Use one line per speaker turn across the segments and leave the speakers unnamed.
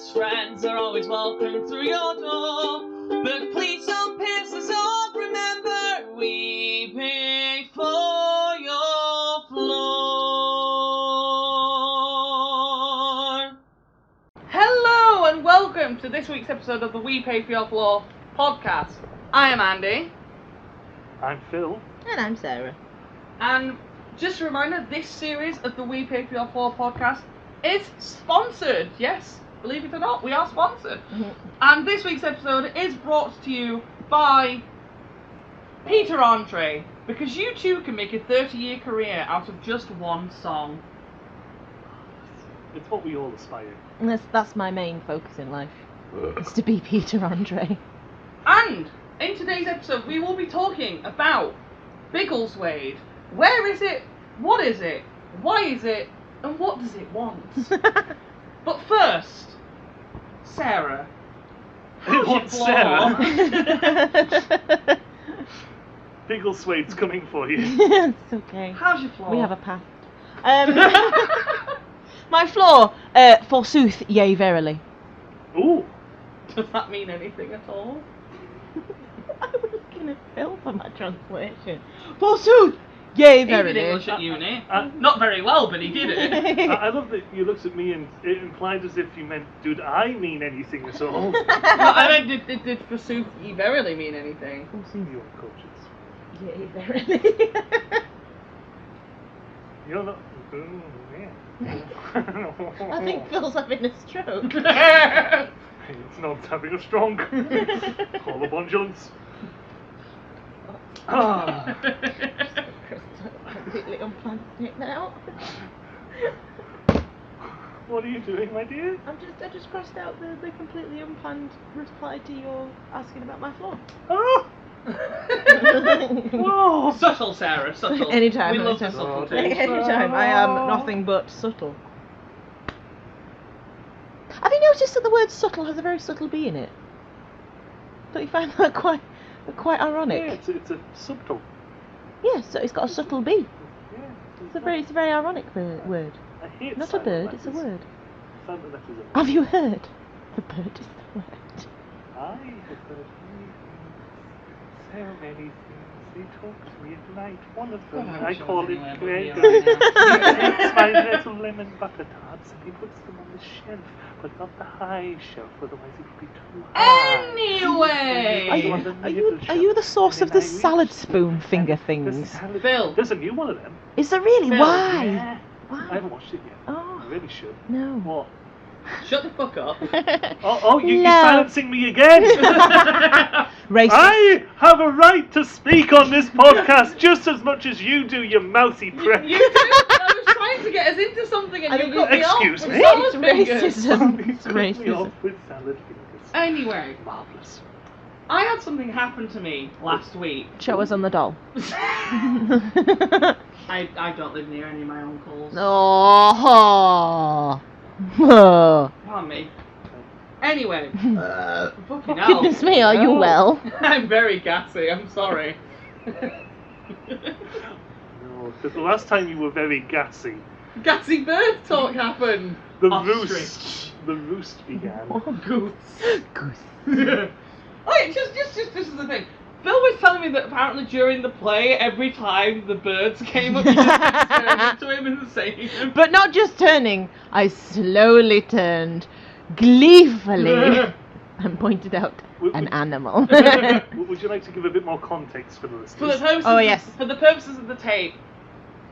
best friends are always welcome through your door. But please don't piss us off, remember, we pay for your floor. Hello and welcome to this week's episode of the We Pay for Your Floor podcast. I am Andy.
I'm Phil.
And I'm Sarah.
And just a reminder, this series of the We Pay for Your Floor podcast is sponsored. Yes, believe it or not, we are sponsored.
Mm-hmm.
And this week's episode is brought to you by Peter Andre, because you too can make a 30-year career out of just one song.
It's what we all aspire.
And that's my main focus in life, is to be Peter Andre.
And in today's episode, we will be talking about Biggleswade. Where is it? What is it? Why is it? And what does it want? But first, Sarah. How's your
What's
floor?
Sarah? Biggleswade's coming for you.
It's okay.
How's your floor?
We have a pact. My floor, forsooth, yea, verily.
Ooh.
Does that mean anything at all?
I was looking at Phil for my translation. Forsooth, yea,
He did
verily.
English at uni. Not very well, but he did it.
I love that you looked at me and it implied as if you meant, did I mean anything at all?
I mean, did forsooth ye verily mean anything?
You're unconscious.
Yea, verily.
You're not... Ooh, yeah.
I think Phil's having a stroke.
It's not having a strong. Call upon Jones. Ah.
Completely unplanned it now.
What are you doing, my dear?
I just crossed out the completely unplanned reply to your asking about my floor.
Ah! Whoa!
Subtle, Sarah, subtle.
Anytime,
We love the
anytime.
subtlety.
Anytime. I am nothing but subtle. Have you noticed that the word subtle has a very subtle B in it? Don't you find that quite ironic?
Yeah, it's a subtle.
Yeah, so it's got a subtle B.
Yeah,
It's a very ironic word.
I hate
Not a
silent
bird,
letters.
it's a word.
Silent letters are...
Have you heard? The bird is the word.
I have heard so many things. They talk to me at night. One of them,
Oh,
I
sure,
call it
anyway, but
Greg.
we
He
are now.
takes my little lemon butter tarts and he puts them on the shelf, but not the high shelf, otherwise it would be too high.
Anyway!
Are you the source of the salad spoon finger
The
things?
salad-
Phil.
There's a new one of them.
Is there really?
Phil,
Why?
Yeah. I
Why?
haven't watched it yet.
Oh,
I really should.
no.
What?
Shut the fuck up.
You're
No.
silencing me again!
Racist.
I have a right to speak on this podcast just as much as you do, you mouthy prick.
You did. I was trying to get us into something and
I
you
think
cut me off
excuse
with
me?
salad
It's
fingers.
racism.
You
It's
cut me
racism.
off with salad fingers.
Anyway,
Marvellous.
I had something happen to me last week.
Show us on the doll.
I don't live near any of my uncles.
Oh.
Pardon me. Anyway. Fucking hell.
Goodness me, are you well?
I'm very gassy, I'm sorry.
No, because the last time you were very gassy,
Gassy birth talk happened.
the
Ostrich.
roost began.
Goose.
Goose.
Okay, just this is the thing. Phil was telling me that apparently during the play, every time the birds came up, he just turned to him and saying him.
But not just turning, I slowly turned, gleefully, and pointed out an animal.
Would you like to give a bit more context for the listeners?
For the purposes,
Oh, yes.
For the purposes of the tape,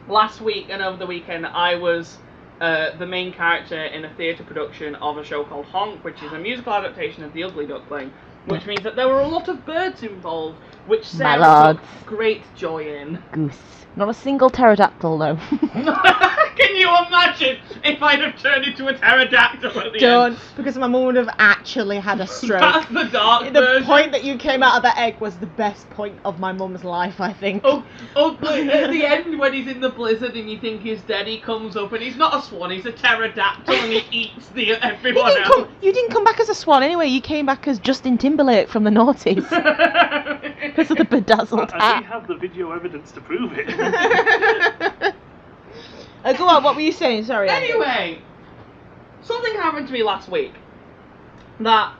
last week and over the weekend, I was the main character in a theatre production of a show called Honk, which is a musical adaptation of The Ugly Duckling, which means that there were a lot of birds involved, which Sarah
Mallards.
took great joy in.
Goose. Not a single pterodactyl, though.
Can you imagine if I'd have turned into a pterodactyl at the
Don't,
end?
because my mum would have actually had a stroke.
That's the dark
The
version.
point that you came out of that egg was the best point of my mum's life, I think.
Oh, but at the end when he's in the blizzard and you think he's dead, he comes up and he's not a swan, he's a pterodactyl and he eats everyone else.
You didn't come back as a swan anyway, you came back as Justin Timberlake from the noughties. Because of the bedazzled
And we
hat.
have the video evidence to prove it.
Go on, what were you saying? Sorry. Andy.
Anyway, something happened to me last week. that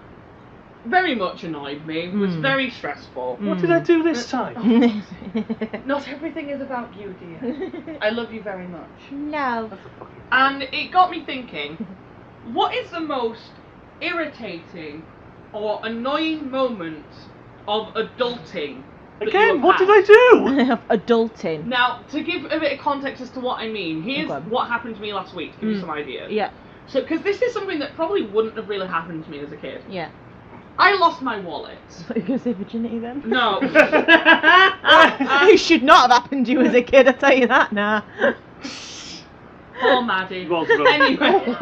very much annoyed me, was very stressful.
What did I do this time?
Not everything is about you, dear. I love you very much.
No.
That's a fucking...
And it got me thinking, what is the most irritating or annoying moment of adulting? that you
Again,
have
what did
had?
I do?
Adulting.
Now, to give a bit of context as to what I mean, here's
Okay.
what happened to me last week, to give you some ideas.
Yeah.
So, because this is something that probably wouldn't have really happened to me as a kid.
Yeah.
I lost my wallet.
What, you gonna say virginity then?
No.
It should not have happened to you as a kid, I tell you that now.
Poor Maddie.
Well done.
Anyway.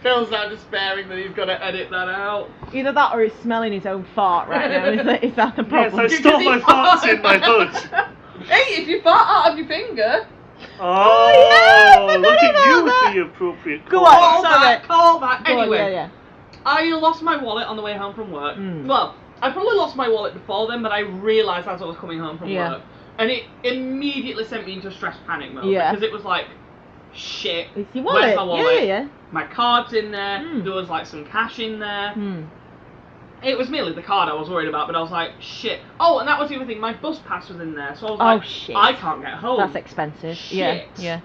Phil's now despairing that he's got to edit that out.
Either that or he's smelling his own fart right now. Is that the
Yes,
problem?
I stored my farts in my hood.
Hey, if you fart out of your finger,
Oh,
yeah, I
look
forgot
at
about
you
that.
with the appropriate
Go
call.
on. Sorry.
call back.
Go on,
Anyway,
yeah.
I lost my wallet on the way home from work. Well, I probably lost my wallet before then, but I realised as I was coming home from work. And it immediately sent me into stress panic mode.
Yeah.
Because it was like, shit,
It's your
where's
wallet.
my wallet?
Yeah.
My card's in there, there was like some cash in there. It was merely the card I was worried about, but I was like, shit. Oh, and that was the other thing, my bus pass was in there, so I was like,
shit.
I can't get home.
That's expensive.
Shit.
Yeah.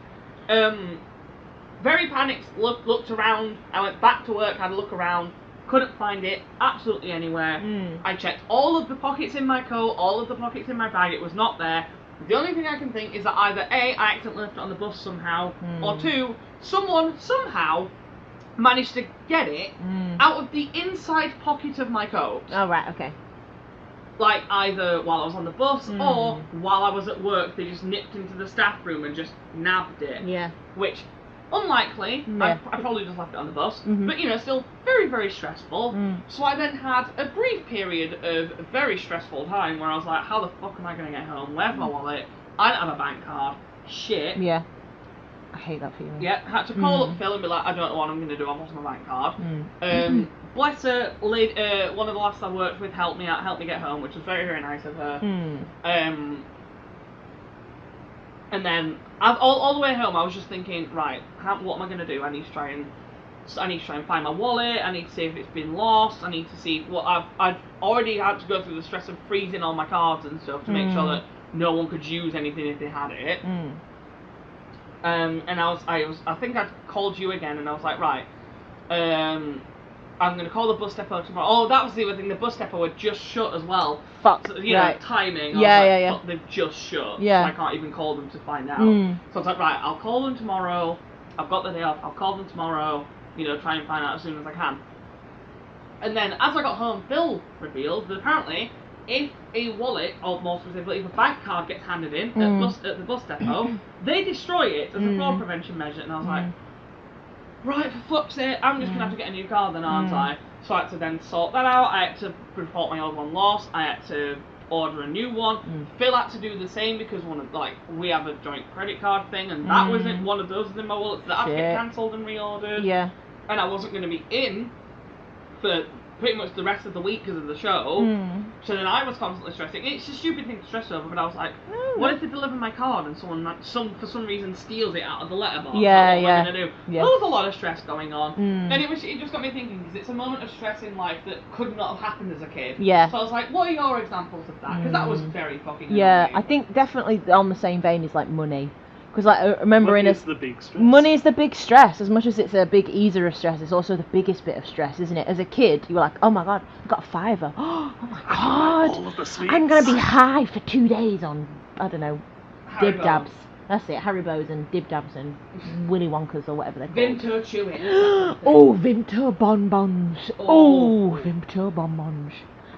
Very panicked, looked around, I went back to work, had a look around, couldn't find it absolutely anywhere. I checked all of the pockets in my coat, all of the pockets in my bag, it was not there. The only thing I can think is that either A, I accidentally left it on the bus somehow, or 2, someone somehow managed to get it out of the inside pocket of my coat.
Oh, right, okay.
Like, either while I was on the bus, or while I was at work, they just nipped into the staff room and just nabbed it.
Yeah.
Which, unlikely,
Yeah.
I probably just left it on the bus, but, you know, still very, very stressful. So I then had a brief period of very stressful time where I was like, how the fuck am I going to get home? Where's my wallet? I don't have a bank card. Shit.
Yeah. I hate that feeling.
Yeah, had to call up Phil and be like, I don't know what I'm going to do, I've lost my bank card. Bless her, one of the lads I worked with helped me out, helped me get home, which was very, very nice of her. And then, all the way home, I was just thinking, right, what am I going to do? I need to try and find my wallet, I need to see if it's been lost, I need to see what I've already had to go through the stress of freezing all my cards and stuff to make sure that no one could use anything if they had it. And I think I'd called you again, and I was like, right, I'm going to call the bus depot tomorrow. Oh, that was the other thing, the bus depot had just shut as well.
Fuck,
So, you know,
right.
timing.
Yeah.
Fuck, they've just shut.
Yeah.
So I can't even call them to find out. So I was like, right, I'll call them tomorrow. I've got the day off. I'll call them tomorrow. You know, try and find out as soon as I can. And then, as I got home, Phil revealed that apparently, if a wallet, or more specifically, if a bank card gets handed in at the bus depot, they destroy it as a fraud prevention measure. And I was like, right, for fuck's sake, I'm just going to have to get a new card then, aren't I? So I had to then sort that out. I had to report my old one lost. I had to order a new one. Phil had to do the same because we have a joint credit card thing, and that wasn't one of those in my wallet, so that had to get cancelled and reordered.
Yeah.
And I wasn't going to be in for pretty much the rest of the week because of the show. So then I was constantly stressing. It's a stupid thing to stress over, but I was like, what if they deliver my card and someone for some reason steals it out of the letterbox?
Yeah,
what am I going to do?
Yeah.
There was a lot of stress going on. And it just got me thinking, because it's a moment of stress in life that could not have happened as a kid.
Yeah.
So I was like, what are your examples of that? Because that was very fucking
Yeah,
annoying.
I think definitely on the same vein is like money. Because like I remember
Money
in a
is the big stress.
money is the big stress. As much as it's a big easer of stress, it's also the biggest bit of stress, isn't it? As a kid, you were like, oh my god, I've got a £5. Oh my god,
All of the sweets.
I'm gonna be high for 2 days on, I don't know,
Haribo.
dib dabs. That's it, Haribos and dib dabs and Willy Wonkas or whatever they're called.
Vimto chewing.
Oh, Vimto bonbons. Oh, Vimto bonbons.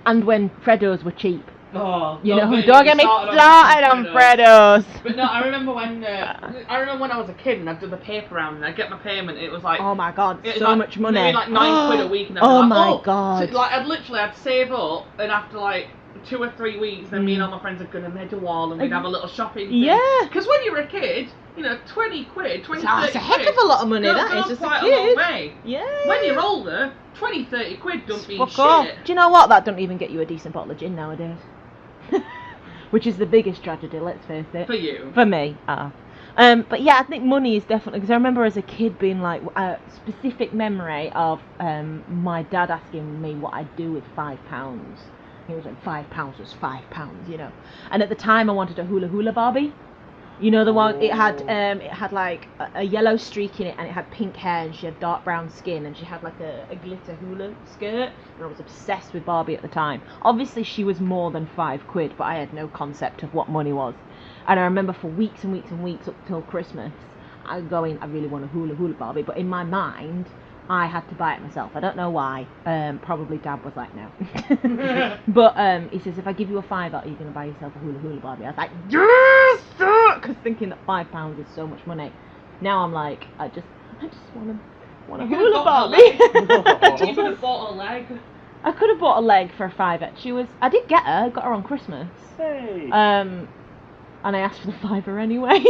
And when Freddos were cheap.
Oh,
You know, don't get me started on Freddos.
But no, I remember when I was a kid and I'd do the paper round and I'd get my payment. It was like,
Oh my god,
it was
so
like,
much money.
Maybe like £9 a week. And I'd be
Oh
like,
my god.
So, like I'd save up, and after like 2 or 3 weeks, then me and all my friends are gonna make a wall and we'd have a little shopping thing.
Yeah.
Because when you're a kid, you know, 20 quid, 20, 30
That's a heck
quid
of a lot of money,
goes
that is, just a
quite
kid.
long way.
Yeah.
When you're older, 20, 30 quid don't mean
Fuck
shit.
off. Do you know what? That don't even get you a decent bottle of gin nowadays. Which is the biggest tragedy, let's face it.
For you.
For me. But yeah, I think money is definitely, because I remember as a kid being like a specific memory of my dad asking me what I'd do with £5. He was like, £5 was £5, you know. And at the time, I wanted a hula hula Barbie. You know the one, it had like a yellow streak in it, and it had pink hair, and she had dark brown skin, and she had like a glitter hula skirt, and I was obsessed with Barbie at the time. Obviously she was more than £5, but I had no concept of what money was. And I remember for weeks and weeks and weeks up till Christmas, I really want a hula hula Barbie, but in my mind, I had to buy it myself. I don't know why. Probably Dad was like, no. But he says, if I give you a £5, are you going to buy yourself a hula hula Barbie? I was like, yes! Because thinking that £5 is so much money. Now I'm like, I just want a hula Barbie.
You could have bought a leg.
I could have bought a leg for a £5. I did get her. I got her on Christmas.
Hey.
And I asked for the £5 anyway.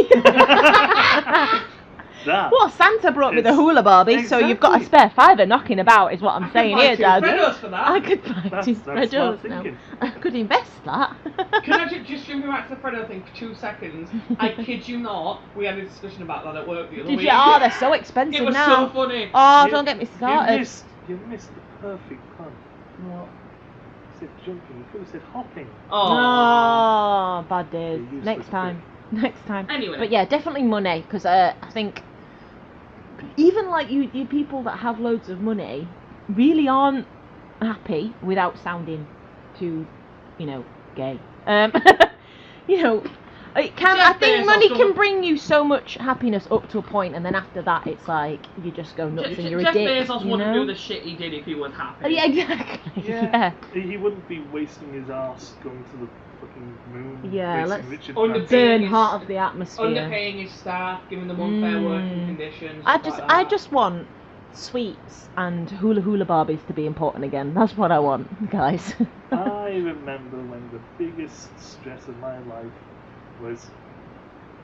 That
Santa brought me the hula Barbie, so you've got a spare £5 knocking about, is what I'm saying here, Dad.
For that.
I could buy 2 Freddos now. I could invest that.
Can I just jump back to the Freddo thing for 2 seconds? I kid you not, we had a discussion about that at work the other week.
Did you? Oh, they're so expensive
now. It was
now.
so funny.
Oh, don't get me started.
You missed the perfect pun.
What?
You said jumping, you could have said hopping.
Oh, bad days.
You're
Next time.
Anyway.
But yeah, definitely money, because I think even like you people that have loads of money really aren't happy without sounding too, gay. You know, it can. I think money can bring you so much happiness up to a point, and then after that, it's like you just go nuts and you're a
Jeff
dick.
Bezos wouldn't do the shit he did if he was happy.
Yeah, exactly.
Yeah. He wouldn't be wasting his arse going to the fucking moon.
Yeah,
racing
let's
Richard
Under-
Branson.
burn heart of the atmosphere.
Underpaying his staff, giving them unfair working conditions.
I just want sweets and hula hula Barbies to be important again. That's what I want, guys.
I remember when the biggest stress of my life was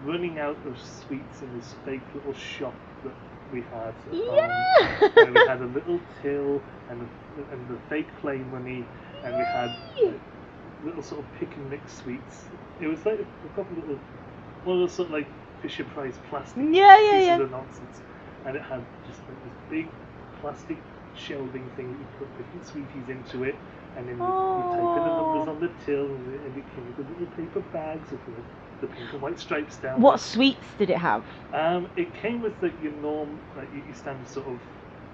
running out of sweets in this fake little shop that we had. Where we had a little till and the fake play money, and we had little sort of pick and mix sweets. It was like a couple little, one of those sort of like Fisher Price plastic pieces of nonsense, and it had just like this big plastic shelving thing that you put different sweeties into it, and then you type in the numbers on the till, and it came with the little paper bags with the pink and white stripes down.
What sweets did it have?
It came with like your your standard sort of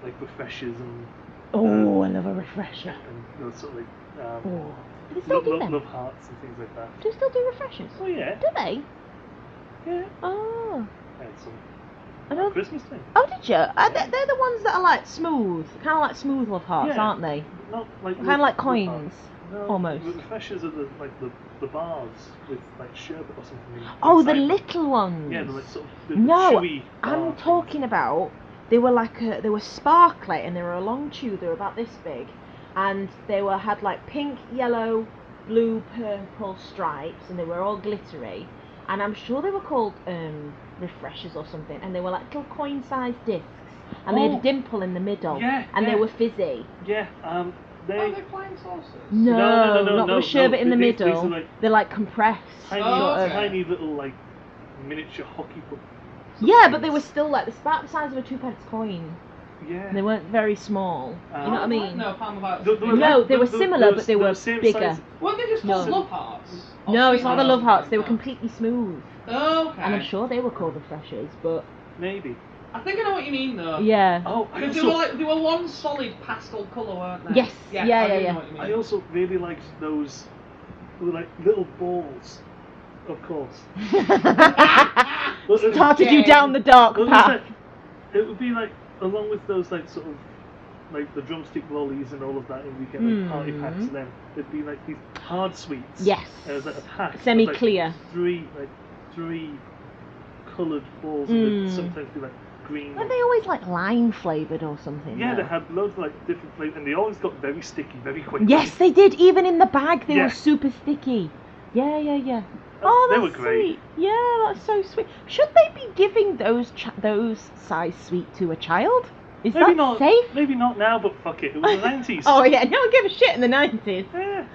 like refreshers and.
I love a refresher.
And those sort of like.
Do they still do them?
Love hearts and things like that.
Do they still do refreshers?
Oh yeah.
Do they?
Yeah.
Oh.
I had some.
I don't...
Christmas time.
Oh, did you? They're the ones that are like smooth, kind of like smooth love hearts, aren't they?
Not like
kind of like coins,
no,
almost.
The refreshers are the bars with like sherbet or something.
Oh, the little ones.
Yeah, the like sort of chewy.
I'm talking about. They were sparkly and they were a long chew. They were about this big, and they had like pink, yellow, blue, purple stripes, and they were all glittery. And I'm sure they were called refreshers or something, and they were like little coin-sized discs, and they had a dimple in the middle, and they were fizzy.
Yeah,
Are they flying saucers?
No, not with sherbet in the middle.
Like
they're like compressed.
tiny little like miniature hockey puck.
Yeah, but they were still like about the size of a 2p coin.
Yeah.
And they weren't very small. You know what I mean?
No, palm about.
No, they were similar, but they were bigger.
Size.
Weren't they just called love hearts?
No, it's not the love hearts. They were completely smooth.
Oh, okay.
And I'm sure they were called refreshers, but
maybe.
I think I know what you mean though.
yeah.
Oh,
Because they were one solid pastel colour, weren't they?
Yes.
Yeah.
Yeah.
Know what you mean.
I also really liked those like little balls. Of course.
Started you down the dark path.
It would be like along with those like sort of like the drumstick lollies and all of that, and we get like party packs of them. It'd be like these hard sweets.
Yes.
It was like a pack.
Semi-clear.
Like three coloured balls, and they'd sometimes be like green.
Weren't they always like lime flavoured or something?
Yeah,
though?
they had loads of like different flavours, and they always got very sticky very quickly.
Yes, they did. Even in the bag, they were super sticky. Yeah. Oh,
they
that's
were great.
sweet. Yeah, that's so sweet. Should they be giving those size sweet to a child? Is
Maybe
that
not,
safe?
Maybe not now, but fuck it. It was the 90s.
Oh yeah, no one gave a shit in the 90s.
Yeah.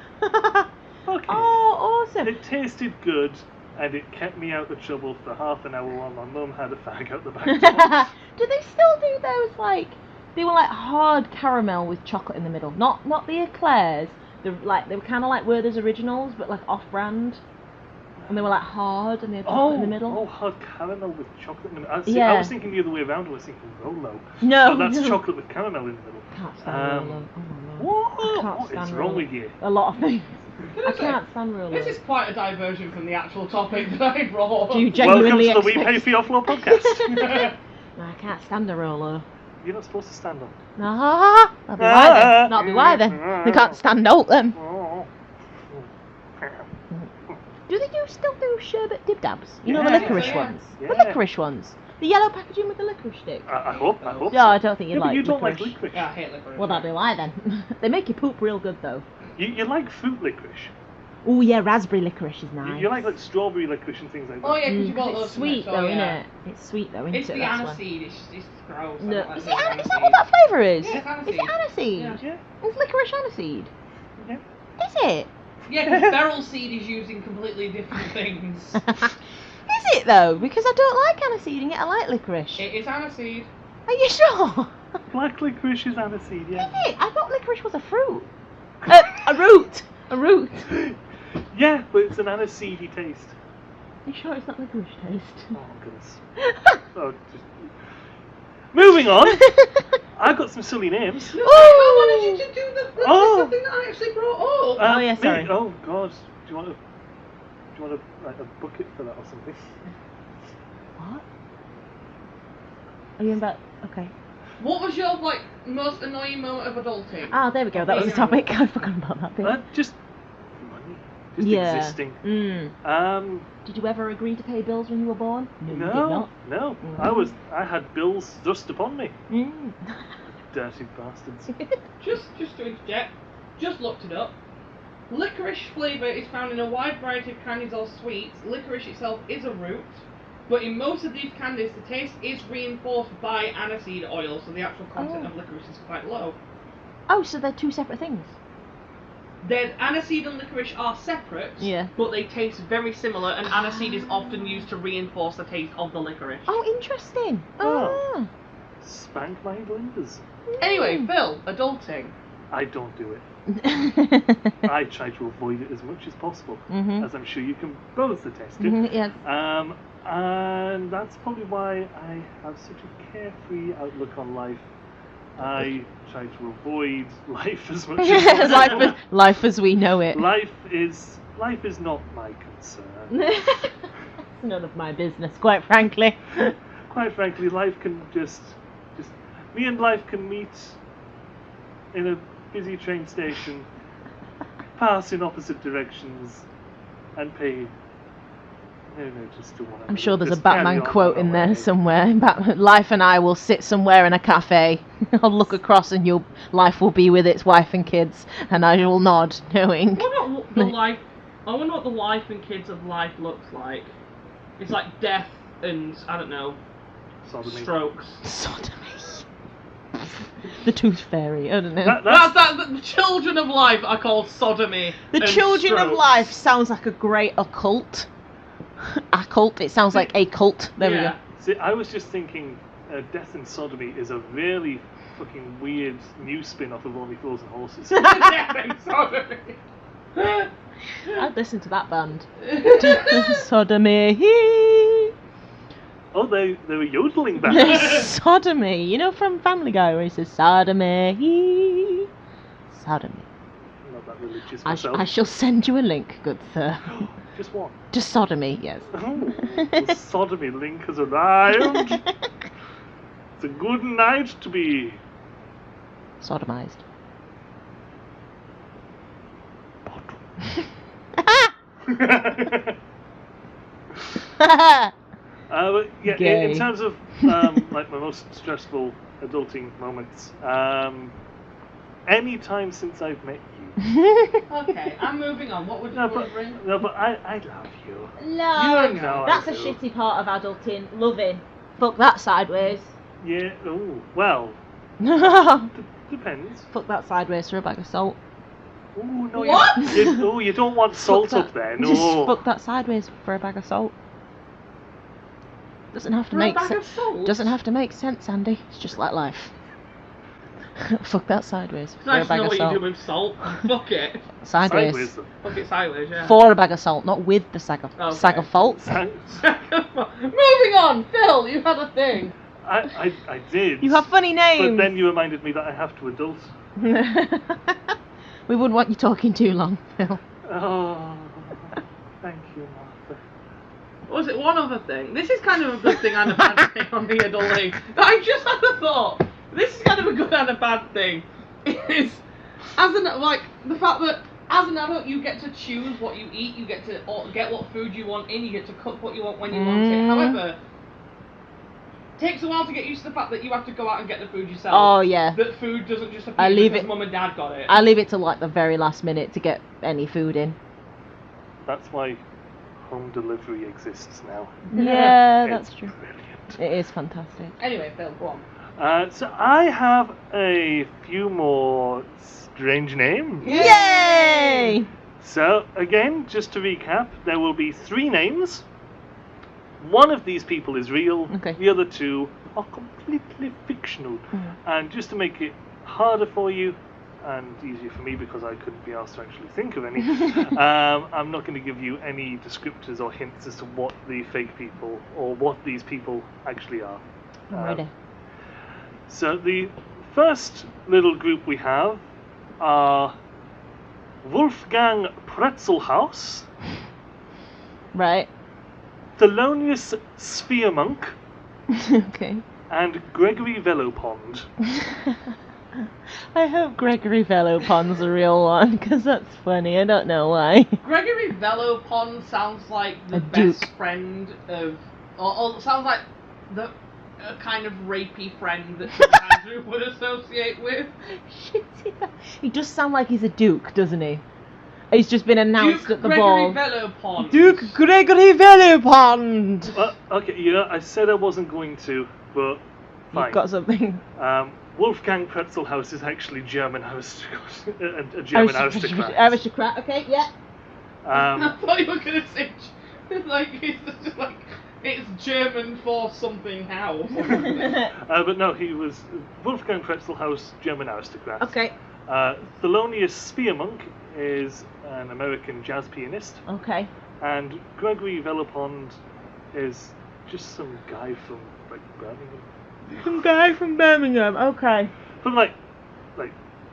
Okay.
Oh, awesome.
It tasted good. and it kept me out of trouble for half an hour while my mum had a fag out the back door.
Do they still do those, like, they were like hard caramel with chocolate in the middle? Not the eclairs. They were kind of like Werther's Originals, but like off-brand. And they were like hard, and they had chocolate in the middle.
Oh, hard caramel with chocolate in the middle.
Yeah.
I was thinking the other way around. I was thinking Rolo.
No,
But that's
no.
chocolate with caramel in the middle.
Can't stand Rolo. Oh my
What?
Can't stand
is wrong
Rolo.
with you?
A lot of things.
Can
I
say,
can't stand Rolo.
This is quite a diversion from the actual topic that I brought.
Do you
Welcome
genuinely
to the We
expect-
Pay for Your Floor podcast.
No, I can't stand a Rolo.
You're not supposed to stand up.
Ah, that'll be why then. That'll be why then. They can't stand out them. Do they still do sherbet dib dabs? You know the
Yeah.
licorice
Yeah.
ones?
Yeah.
The licorice ones. The yellow packaging with the licorice stick.
I hope.
Yeah, I don't think
Yeah,
you'd
but
like
you don't
licorice.
like licorice.
Yeah, I hate licorice.
Well, that'll be why then. They make you poop real good though.
You like fruit licorice.
Oh yeah, raspberry licorice is nice.
You like strawberry licorice and things like that.
Oh yeah, because you
'cause
bought those
it's sweet
from
though,
it, so, yeah.
innit? It's sweet though, isn't
It's
it?
the
That's why.
aniseed, it's gross. I
No,
don't like
is
the
that what
aniseed.
that flavour is?
Yeah, it's
Is it
aniseed.
aniseed?
Yeah.
Yeah.
It's licorice aniseed.
Yeah.
Is it?
Yeah, because beryl seed is used in completely different things.
Is it though? Because I don't like aniseed and yet I like licorice.
It is aniseed.
Are you sure?
Black licorice is aniseed, yeah.
Is it? I thought licorice was a fruit. A root. A root.
Yeah, but it's an aniseedy taste.
Are you sure it's not licorice taste?
Oh, goodness. Oh, just... Moving on. I've got some silly names.
No, I wanted you to do
Oh.
something that I actually brought up.
Oh, yeah,
me-
sorry.
Oh, God. Do you want like a bucket for that or something?
What? Are you in about? Okay.
What was your most annoying moment of adulting?
Ah, there we go. That was the topic. I forgot about that bit.
Just money. Just
Yeah.
existing.
Mm. Did you ever agree to pay bills when you were born? You did
No.
not.
I had bills thrust upon me.
Mm.
Dirty bastards.
Just to interject, just looked it up. Licorice flavour is found in a wide variety of candies or sweets. Licorice itself is a root, but in most of these candies the taste is reinforced by aniseed oil, so the actual content of licorice is quite low.
Oh, so they're two separate things.
Aniseed and licorice are separate,
Yeah.
but they taste very similar, and aniseed is often used to reinforce the taste of the licorice.
Oh, interesting.
Oh. Spank my blenders.
Anyway, Phil, adulting.
I don't do it. I try to avoid it as much as possible,
Mhm.
as I'm sure you can both attest to.
Mhm, yes.
And that's probably why I have such a carefree outlook on life. I try to avoid life as much as possible.
life as we know it.
Life is not my concern.
It's none of my business, quite frankly.
Quite frankly, life can just me and life can meet in a busy train station, pass in opposite directions, and pay no notice to one another.
I'm sure there's a
Just carry
Batman
on
quote
our
in there
way.
somewhere. Life and I will sit somewhere in a cafe. I'll look across and life will be with its wife and kids, and I will nod, knowing.
I wonder what the life. I wonder what the life and kids of life looks like. It's like death and I don't know,
Sodomy.
strokes.
Sodomy. The Tooth Fairy, I don't know.
The children of life are called sodomy.
The
and
Children of
strokes.
Life sounds like a great occult. Occult, it sounds like a cult. There we go.
See, I was just thinking, Death and Sodomy is a really fucking weird new spin-off of Only Fools and Horses.
Death and sodomy.
I'd listen to that band. Sodomy.
Oh, they were yodeling back.
Sodomy. You know from Family Guy where he says sodomy. Sodomy.
Not that religious
I
myself.
shall send you a link, good sir.
Just one.
To sodomy, yes.
Oh, the sodomy link has arrived. It's a good night to be.
Sodomized.
But yeah,
Gay.
in terms of like my most stressful adulting moments, any time since I've met you.
Okay, I'm moving on. What would you
No,
want to bring?
but I love you.
No,
You know
that's
I
a
do.
shitty part of adulting. Loving. Fuck that sideways.
Yeah. Oh well.
Fuck
Depends.
that sideways for a bag of salt.
Ooh, no,
What?
You don't want salt
Fuck
up there.
Just
No.
fuck that sideways for a bag of salt. Doesn't have to
For a
make
bag
sense.
of salt?
Doesn't have to make sense, Andy. It's just like life. Fuck that sideways
It's
for a
nice to
bag
know
of
what
salt.
you do with salt. Fuck it.
Sideways.
Then.
Fuck it sideways, yeah.
For a bag of salt, not with the sack of
Okay.
salt.
Moving on, Phil, you had a thing.
I did.
You have funny names.
But then you reminded me that I have to adult.
We wouldn't want you talking too long, Phil.
Oh, thank you, Martha.
Was it one other thing? This is kind of a good thing and a bad thing on the adulting. I just had a thought. This is kind of a good and a bad thing. Is the fact that as an adult you get to choose what you eat, you get to get what food you want in, you get to cook what you want when you want it. However, it takes a while to get used to the fact that you have to go out and get the food yourself.
Oh yeah.
That food doesn't just appear because mum and dad got it.
I leave it to like the very last minute to get any food in.
That's why home delivery exists now.
Yeah, that's
It's
true.
Brilliant.
It is fantastic.
Anyway, Phil, go on.
So I have a few more strange names.
Yay!
So again, just to recap, there will be 3 names. One of these people is real.
Okay.
The other 2 are completely fictional. And just to make it harder for you and easier for me because I couldn't be asked to actually think of any, I'm not going to give you any descriptors or hints as to what the fake people or what these people actually are.
I'm ready.
So the first little group we have are Wolfgang Pretzelhaus,
Right.
Thelonious Sphermonk,
Okay.
and Gregory Velopond.
I hope Gregory Velopond's a real one, because that's funny. I don't know why.
Gregory Velopond sounds like the
A
best
duke.
friend of, or sounds like the kind of rapey friend that Andrew would associate with.
Shit, he does sound like he's a duke, doesn't he? He's just been announced
Duke
at the
Gregory
ball.
Velopond.
Duke Gregory Velopond!
Okay, I said I wasn't going to, but fine.
You've got something.
Wolfgang Pretzelhaus is actually German a German aristocrat.
Aristocrat, okay, yeah.
I thought you were going to say, like, it's just like, it's German for something house.
But no, he was Wolfgang Pretzelhaus, German aristocrat.
Okay.
Thelonious Sphermonk is an American jazz pianist,
Okay.
and Gregory Velopond is just some guy from like Birmingham.
Some guy from Birmingham, okay.
From like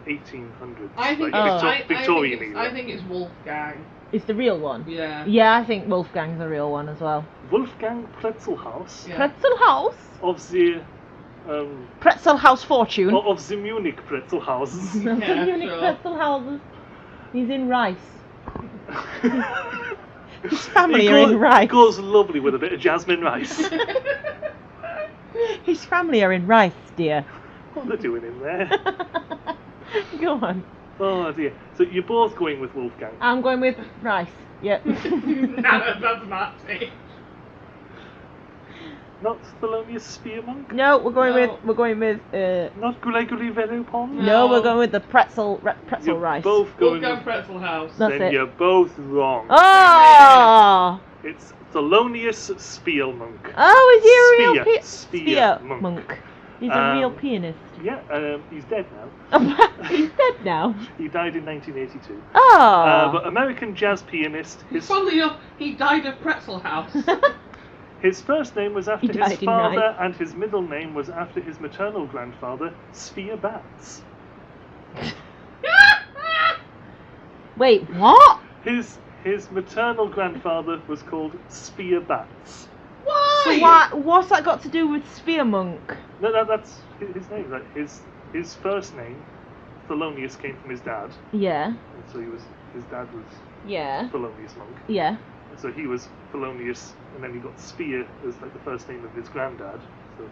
1800s.
I think,
like Victorian era.
I think it's Wolfgang.
It's the real one?
Yeah.
Yeah, I think Wolfgang's the real one as well.
Wolfgang Pretzelhaus
Yeah.
Pretzel House?
of the
Pretzel House Fortune.
of the Munich Pretzelhauses.
Yeah,
Munich
sure.
Pretzel Houses. He's in Rice. His family are in Rice.
It goes lovely with a bit of jasmine rice.
His family are in Rice, dear.
What are they doing in there?
Go on.
Oh dear. So you're both going with Wolfgang.
I'm going with Rice. Yep.
That's Marty.
Not Thelonious Sphermonk?
No, we're going
No.
with
Not Gregory Velopond?
no, we're
No.
going with the pretzel
You're
rice.
both going
Wolfgang
with...
Pretzel House.
That's
Then
it.
you're both wrong.
Oh!
It's Thelonious Sphermonk.
Oh, is he a real
Sphere
monk?
monk.
He's a real
Um,
pianist.
Yeah, he's dead now.
He's dead now.
He died in 1982.
Oh.
But American jazz pianist, his
Funnily enough, he died of Pretzel House.
his first name was after
He
his
died in
father,
Rice.
and his middle name was after his maternal grandfather, Sphere Batts.
Wait, what?
His maternal grandfather was called Sphere Batts.
Why?
So what's that got to do with Sphere Monk?
No, that's his name. Like his first name, Thelonious, came from his dad,
Yeah.
and so his dad was
Yeah.
Thelonious Monk.
Yeah.
And so he was Thelonious, and then he got Sphere as like the first name of his granddad. So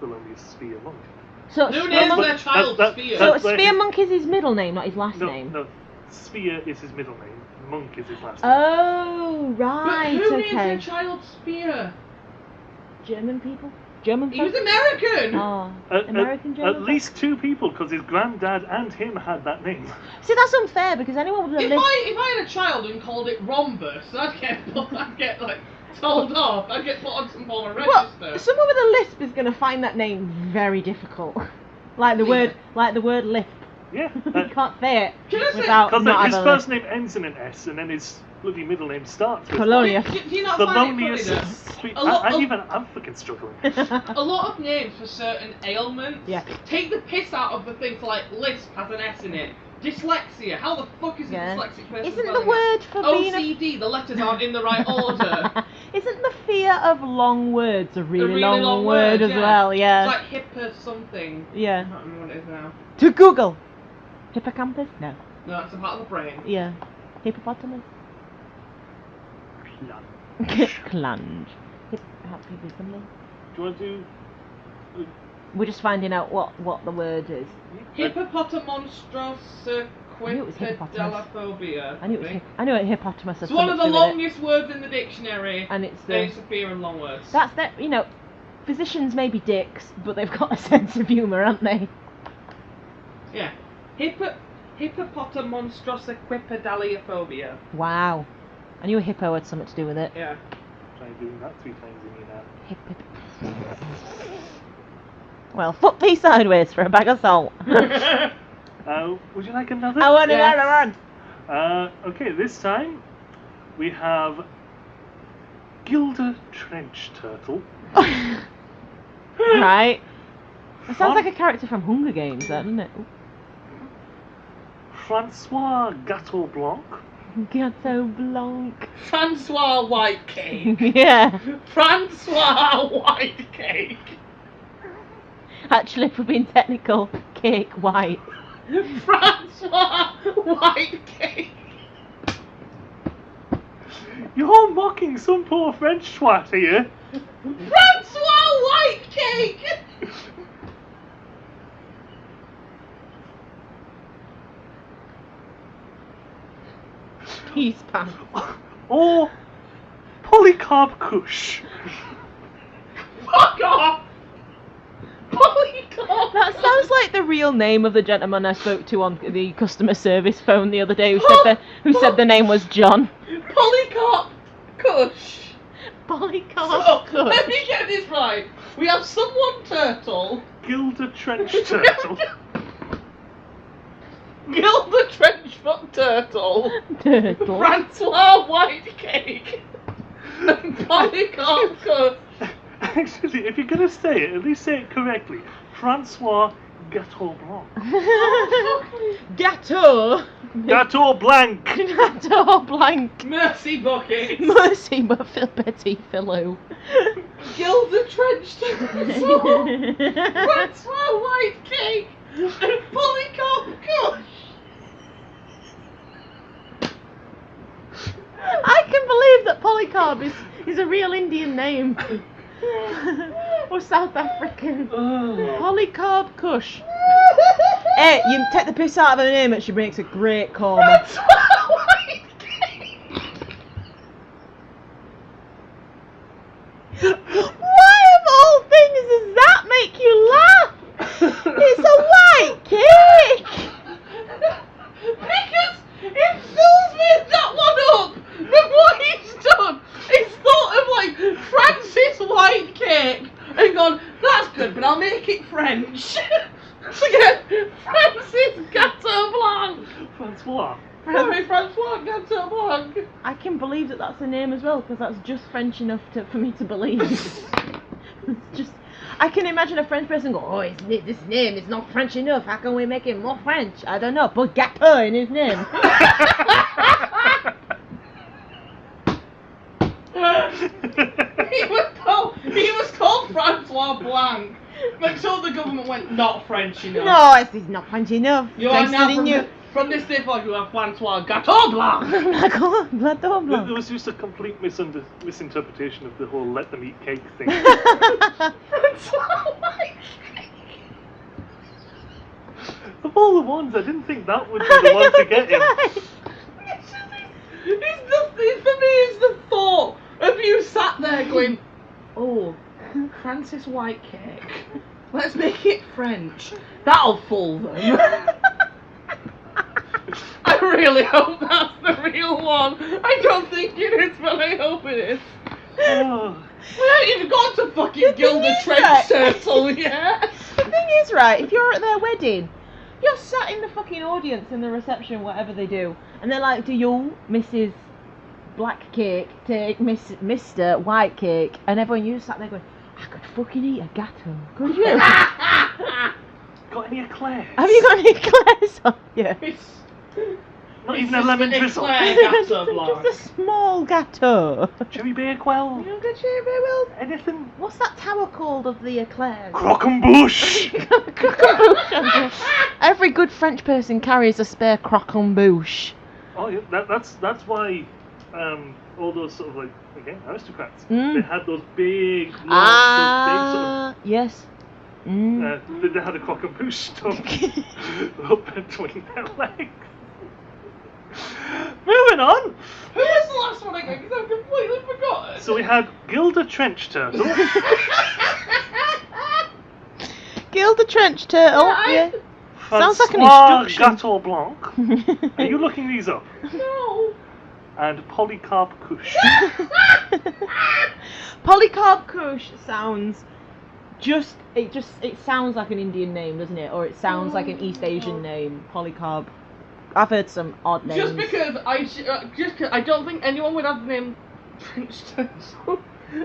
Thelonious Sphere Monk.
So
Who
Sphere
names
Monk.
their child
that-
Spear?
So
that's where
Sphere
his-
Monk is his middle name, not his last
No,
name.
no, Sphere is his middle name. Monk is his last name.
Oh
But
right,
who names
okay.
their child Spear?
German people. German
He was
folk?
American!
Oh, American German
At
folk?
least 2 people, because his granddad and him had that name.
See, that's unfair because anyone with a
If
lisp.
I had a child and called it Rhombus, I'd get like told off. I'd get put on some form of
Well,
register.
someone with a lisp is going to find that name very difficult. like the word lisp.
Yeah.
You can't say it
Can I say-
without
Because
not
his
having a
first name ends in an S, and then his bloody middle name starts with
Polonius.
Do you not
the
find it
loneliest
funny
street.
A lot of-
I'm fucking struggling.
that a lot of names for certain ailments
Yeah.
take the piss out of the thing. So like lisp has an S in it. Dyslexia. How the fuck is
Yeah.
a dyslexic person
Isn't the
spelling
word
it?
for being
OCD? The letters aren't in the right order.
Isn't the fear of long words a really,
really
long,
long
word
word,
as
yeah.
well? Yeah.
It's like hipper something. I
Yeah.
can't remember what it is now.
To Google. Hippocampus? No.
No, that's a part of the brain.
Yeah. Hippopotamus?
Lunch.
Clunge. Happy with something.
Do you want to do?
We're just finding out what the word is.
Hippopotamonstrosquipedalaphobia.
knew it was hippopotamus. I knew it hippopotamus had
It's one of the
something to do with it.
longest words in the dictionary.
And it's
They
the
fear in long words.
that's that physicians may be dicks, but they've got a sense of humour, haven't they?
Yeah. Hippopotamonstrosquipedalaphobia.
Wow. I knew a hippo had something to do with it.
Yeah.
Try doing that 3 times in your now.
Well, flip these sideways for a bag of salt.
Would you like another?
I want
Yes.
another one.
Okay, this time we have Gilda Trench Turtle.
Right. It sounds like a character from Hunger Games, that, doesn't it?
Francois Gateau Blanc.
Gateau Blanc.
Francois White Cake.
Yeah.
Francois White Cake.
Actually, if we're being technical, cake white.
Francois White Cake.
You're mocking some poor French twat here.
Francois White Cake.
Peace pan.
Or Polycarp Kush.
Fuck off. Polycarp.
That sounds like the real name of the gentleman I spoke to on the customer service phone the other day who said the name was John.
Polycarp Kush.
Polycarp
So, let me get this right. We have someone turtle.
Gilda Trench Turtle.
Gilda Trenchfoot Turtle.
Turtle.
Francois White Cake. And Polycarp Kush.
Actually, if you're going to say it, at least say it correctly. Francois Gateau Blanc.
Gateau.
Gateau Blanc.
Gateau Blanc.
Mercy Bucket.
Mercy, but Betty Philo.
Gilda Trench Turtle. Francois White Cake. And Polycarp Kush.
I can believe that Polycarp is a real Indian name. Or South African. Polycarp Kush. Hey, you take the piss out of her name and she makes a great korma.
Francois White Cake.
Why of all things does that make you laugh? It's a white cake.
Because if Phil's made that one up, then what he's done is thought of like Francis White Cake and gone, that's good, but I'll make it French. So get Francis Gateau Blanc.
Francois.
Sorry, Francois Gateau Blanc.
I can believe that that's a name as well because that's just French enough for me to believe. It's just. I can imagine a French person go, oh, this name is not French enough. How can we make it more French? I don't know. Put Gateau in his name.
He was called Francois Blanc, but until the government went not French enough.
No, it's not French enough.
You are
Nicer
now
than you.
from this day forward you are Francois Gateau Blanc.
Gateau
There
Blanc.
was just a complete misinterpretation of the whole let them eat cake thing.
Francois White Cake.
Of all the ones, I didn't think that would be the one to get him.
For me, it's the thought of you sat there going, oh, Francis White Cake. Let's make it French. That'll fool them. I really hope that's the real one. I don't think it is, but I hope it is.
Oh.
We haven't even got to fucking Gilda Trench Turtle yet.
The thing is, right, if you're at their wedding, you're sat in the fucking audience in the reception, whatever they do, and they're like, do you, Mrs. Black Cake, take Mr. White Cake, and everyone, you sat there going, I could fucking eat a gâteau, could you?
Got any eclairs?
Have you got any eclairs on you?
Not even a lemon drizzle.
Just a small gâteau.
Cherry Bakewell?
You don't get cherry Bakewell?
Anything?
What's that tower called of the eclairs?
Croquembouche!
Every good French person carries a spare croquembouche.
Oh yeah, that's why all those sort of like, again, aristocrats,
Mm.
they had those big, long,
Yes.
they had a croquembouche stuck up between their legs. Moving on!
Who was the last one again? Because I've completely forgotten.
So we had Gilda Trench Turtle.
Gilda Trench Turtle.
Right.
Yeah. Sounds like an
Francois
instruction.
Gateau Blanc. Are you looking these up?
No.
And Polycarp Kush.
Polycarp Kush sounds it sounds like an Indian name, doesn't it? Or it sounds like an East Asian name. Polycarp. I've heard some odd names.
Just because I don't think anyone would have the name French Turtle.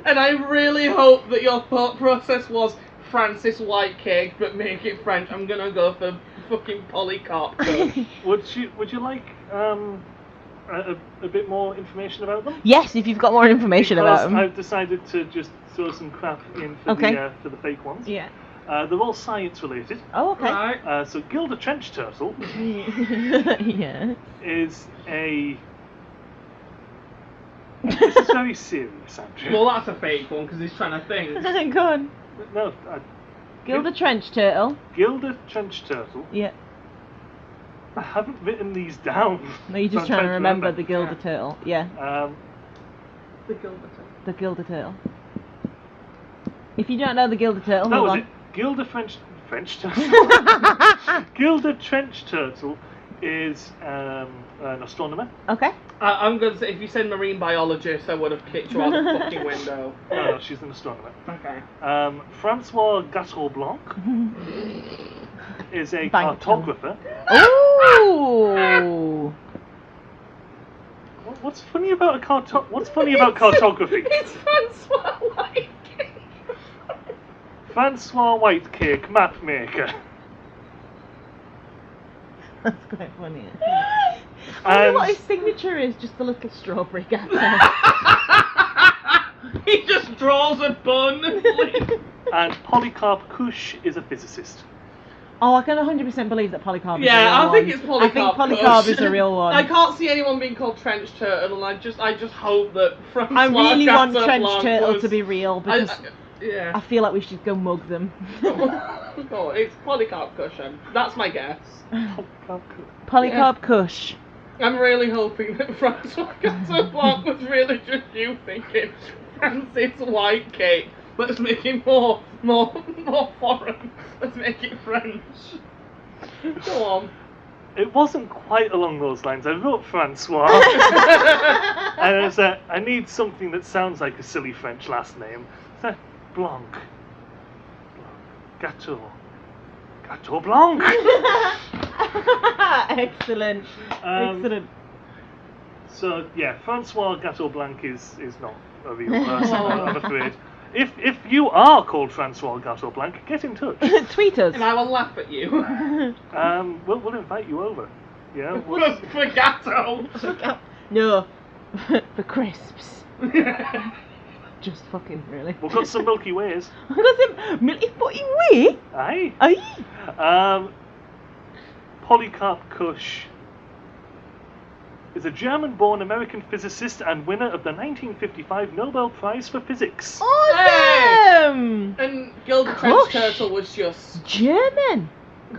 And I really hope that your thought process was Francis White Cake, but make it French. I'm gonna go for fucking Polycarp Kush.
Would you like a bit more information about them?
Yes, if you've got more information
Because
about them.
I've decided to just throw some crap in for for the fake ones.
Yeah.
They're all science related.
Oh, okay.
Right.
So Gilda Trench Turtle
Yeah.
is a. This is very serious, Andrew.
Well, that's a fake one because he's trying to think.
Go on.
No,
Gilda Trench Turtle.
Gilda Trench Turtle.
Yeah.
I haven't written these down.
No, you're
so
just
I'm
trying to remember the
Yeah.
Gilda Turtle. Yeah.
The Gilda Turtle.
The Gilda Turtle. If you don't know the Gilda Turtle,
That
hold
was
on.
it. Gilda French Turtle. Gilda Trench Turtle is an astronomer.
Okay.
I'm going to say, if you said marine biologist, I would have kicked you out the fucking window.
No, she's an astronomer.
Okay.
Francois Gateau Blanc is a
Thank you.
cartographer.
Ooh.
What's funny about What's funny about cartography?
It's Francois White Cake.
Francois White Cake, map maker.
That's quite funny. I
And-
wonder what his signature is, just a little strawberry gatto.
He just draws a bun.
And Polycarp Kush is a physicist.
Oh, I can 100% believe that Polycarp is a real
Yeah, I
one.
think it's Polycarp.
I think Polycarp
Kush.
is a real one.
I can't see anyone being called Trench Turtle, and I just hope that Francois
I really want
Gateau
Trench
Blanc
Turtle
was-
to be real because
yeah.
I feel like we should go mug them.
Oh, it's Polycarp Cushion. That's my guess.
Polycarp Kush.
Polycarp Kush.
I'm really hoping that Francois Gateau Blanc was really just you thinking Francis White Cake. Let's make it more foreign. Let's make it French. Go on.
It wasn't quite along those lines. I wrote Francois, and I said I need something that sounds like a silly French last name. So Blanc. Gateau Blanc.
Excellent. Excellent.
So yeah, Francois Gateau Blanc is not a real person, I'm afraid. If you are called Francois Gateau Blanc, get in touch.
Tweet us.
And I will laugh at you.
We'll invite you over. Yeah.
For Gateau.
No. For crisps. Just fucking really.
We've got some Milky Ways.
I got some Milky fucking way.
Aye.
Aye.
Polycarp Kush is a German-born American physicist and winner of the 1955 Nobel Prize for Physics.
Awesome.
And Gilda Trench
Kush.
Turtle was just
German.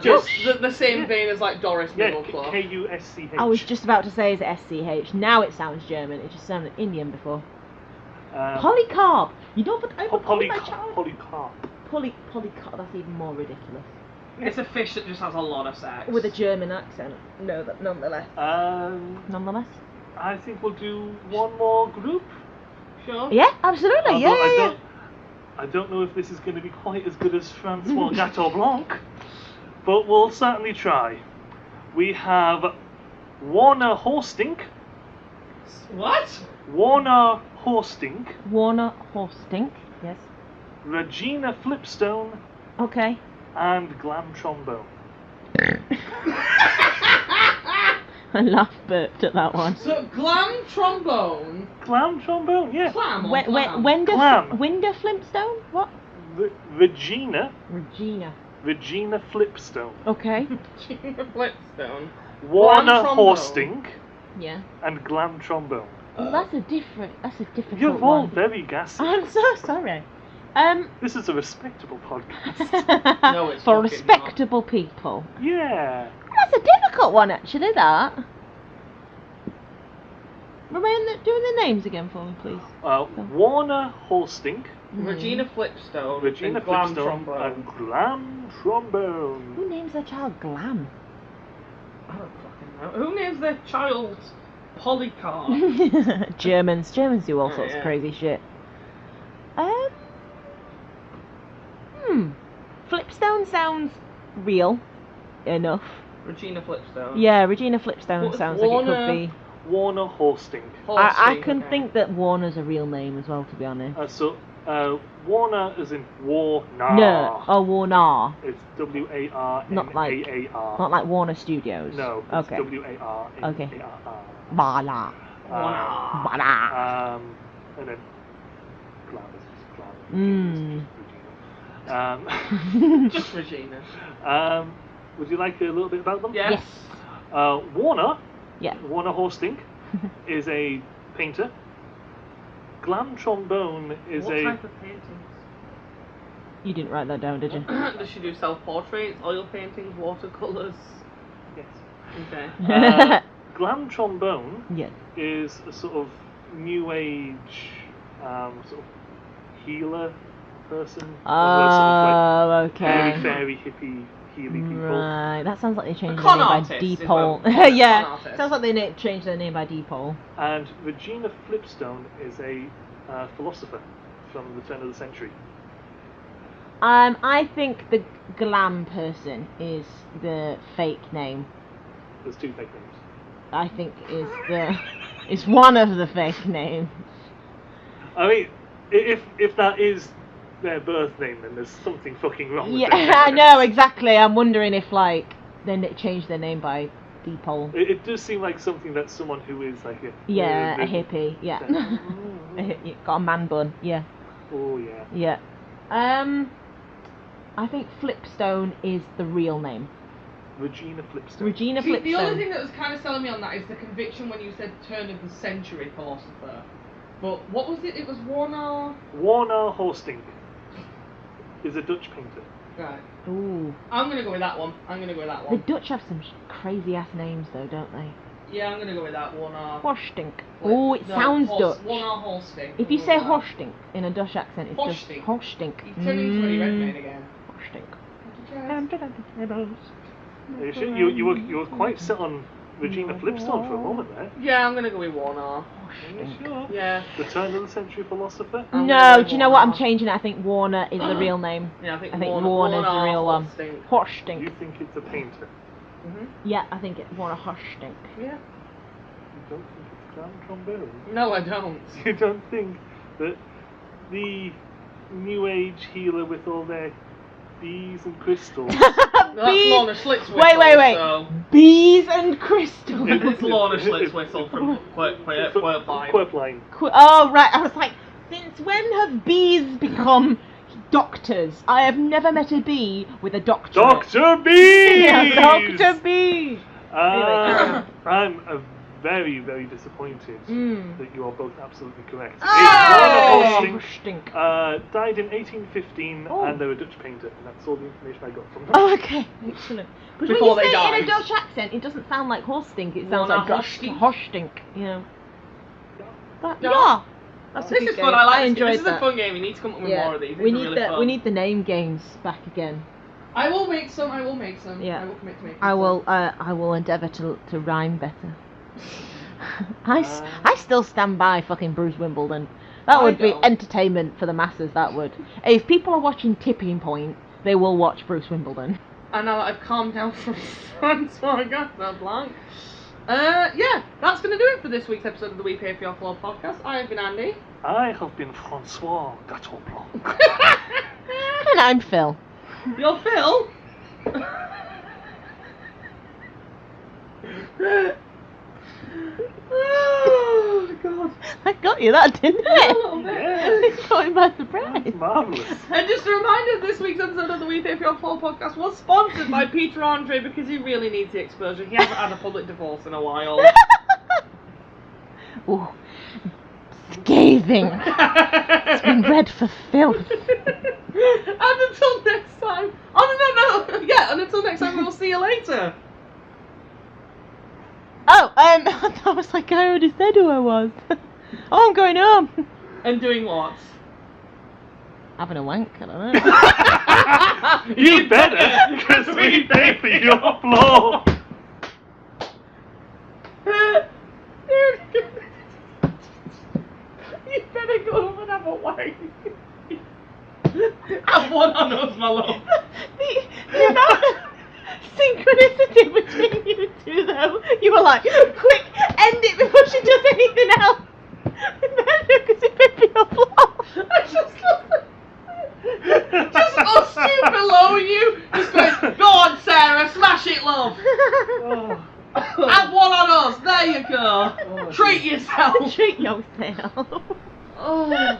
the same vein as like Doris
Yeah,
Middleclough.
K-U-S-C-H.
I was just about to say is it SCH. Now it sounds German. It just sounded Indian before. Polycarp. You don't put my child.
Polycarp.
Polycarp. That's even more ridiculous.
It's a fish that just has a lot of sex.
With a German accent. No, that nonetheless. Nonetheless.
I think we'll do one more group.
Sure.
Yeah, absolutely.
Although
Yeah.
I don't know if this is going to be quite as good as Francois Gateau Blanc, but we'll certainly try. We have Warner Horstink.
What?
Warner Horstink.
Warner Horstink. Yes.
Regina Flipstone.
Okay.
And Glam Trombone.
I laughed burped at that one.
So Glam Trombone.
Glam Trombone, yeah.
Clam or clam?
Winder Flintstone? What?
Regina Flipstone.
Okay.
Regina Flipstone.
Warner
Glam
Horstink.
Yeah.
And Glam Trombone.
Well, that's a difficult
You're all
one.
very gassy.
I'm so sorry.
This is a respectable podcast.
No, it's
for
fucking
respectable people.
Yeah.
That's a difficult one, actually. That. Remind doing the names again for me, please.
Warner Horstink.
Regina Flipstone.
Regina
and Glam
Flipstone
Trombone.
and Glam Trombone.
Who names their child Glam?
I don't fucking know. Who names their child Polycarp?
Germans do all
Oh,
sorts
yeah.
of crazy shit. Flipstone sounds real enough.
Regina Flipstone.
Yeah, Regina Flipstone
What was
sounds like it
Warner?
could be.
Warner Horstink.
I can
okay.
think that Warner's a real name as well, to be honest.
Warner is in Warner.
No, oh Warner,
It's W-A-R-N-A-A-R.
not like Warner Studios.
No, it's
Okay.
W-A-R-N-A-R-R.
Okay. Bala.
Wow.
Bala.
And then Glam is just Glam.
Just Regina.
Would you like a little bit about them?
Yeah.
Yes.
Warner
Yeah.
Warner Horstink is a painter. Glam Trombone is
What
a...
type of paintings?
You didn't write that down, did you?
Does she do self-portraits, oil paintings, watercolours?
Yes.
Okay.
Glam Trombone
Yeah.
is a sort of new age sort of healer person.
Oh,
Very
okay.
fairy hippie healy people.
Right, that sounds like they changed
A
their
con
name by
artist is
Deepole.
what- con
Yeah,
artist.
sounds like they changed their name by Deepole.
And Regina Flipstone is a philosopher from the turn of the century.
I think the glam person is the fake name.
There's two fake names.
I think is one of the fake names.
I mean, if that is their birth name, then there's something fucking wrong with
Yeah,
them.
I know exactly. I'm wondering if then they changed their name by Deepole.
It does seem like something that someone who is like a
Yeah, a hippie. Yeah, got a man bun. Yeah,
Oh yeah.
yeah. I think Flipstone is the real name.
Regina Flipstone.
Regina
See, the only
Flipstone.
thing that was kind of selling me on that is the conviction when you said turn of the century philosopher. But what was it? It was Warner.
Warner Horstink is a Dutch painter.
Right.
Ooh,
I'm gonna go with that one.
the Dutch have some crazy ass names though, don't they?
Yeah, I'm gonna go with that. Warner.
Horstink. Oh, it
No,
sounds
Horst-
Dutch.
Warner Holstein.
If you say Horstink in a Dutch accent, it's just
Horstink.
Horstink.
You turn into Eddie Redmayne again.
Horstink.
You were quite set on Regina Flipstone for a moment there.
Yeah, I'm gonna go with Warner.
Are you sure?
Yeah.
The turn of the century philosopher.
I'm
No,
gonna go
do you know what? I'm
Warner.
changing it. I think Warner is the real name.
Yeah, I think
Warner's
Warner
the real one.
Holstein.
You
Horstink.
think it's a painter.
Yeah, I think it's Warner Horstink.
Yeah.
You don't think it's Glam Trombone.
No, I don't.
You don't think that the new age healer with all their bees and crystals.
That's
Bees-
Lorna Schlitzwhistle.
Wait.
So
Bees and crystals.
it's Lorna Schlitzwhistle from Quirkline.
Quirkline.
Oh, right. I was like, since when have bees become doctors? I have never met a bee with a doctorate.
Dr. Bees!
Yeah, Dr. Bee!
I'm very, very disappointed that you are both absolutely correct.
Oh!
It's Warner Horstink.
Horstink.
Died in 1815,
Oh.
and they're a Dutch painter, and that's all the information I got from them.
Oh, okay. Excellent. Because
Before
when
they
you say it in
died.
a Dutch accent, it doesn't sound like horse stink. It sounds
Warner
like
Horstink.
Horstink, you know. But,
Yeah.
yeah. That's a
This
good
is
game.
fun. I like
I
this.
enjoyed
This is a
that.
fun game. We need to come up with more of these. These
We
are
need
really fun.
we need the name games back again.
I will make some. I will make some.
Yeah.
I will commit to making
I
some.
will endeavour to rhyme better. I still stand by fucking Bruce Wimbledon. That
I
would be
don't.
entertainment for the masses, that would. If people are watching Tipping Point, they will watch Bruce Wimbledon.
And now that I've calmed down from Francois Blanc. Yeah, that's going to do it for this week's episode of the We Pay For Your Floor podcast. I have been Andy.
I have been Francois Gateau Blanc.
And I'm Phil.
You're Phil? Oh, God.
I got you that, didn't
Yeah, a
it?
little bit.
Yeah.
It's caught me by surprise.
That's marvellous.
And just a reminder, this week's episode of the We Pay For Your Floor podcast was sponsored by Peter Andre because he really needs the exposure. He hasn't had a public divorce in a while.
Ooh, scathing. It's been read for filth.
And until next time. Oh, no. Yeah, and until next time, we'll see you later.
Oh, I was like, I already said who I was. Oh, I'm going home.
And doing what?
Having a wank, I don't know.
You better, because we pay for your floor.
You better go home and have a wank. Have one on us, my love.
the amount of synchronicity between you two, though. You were like, quick, end it before she does anything else. And then because it picked me up
I just us two below you. Just going, go on, Sarah, smash it, love.
Oh.
Have one on us. There you go.
Oh,
Treat yourself.
Treat yourself.
Oh.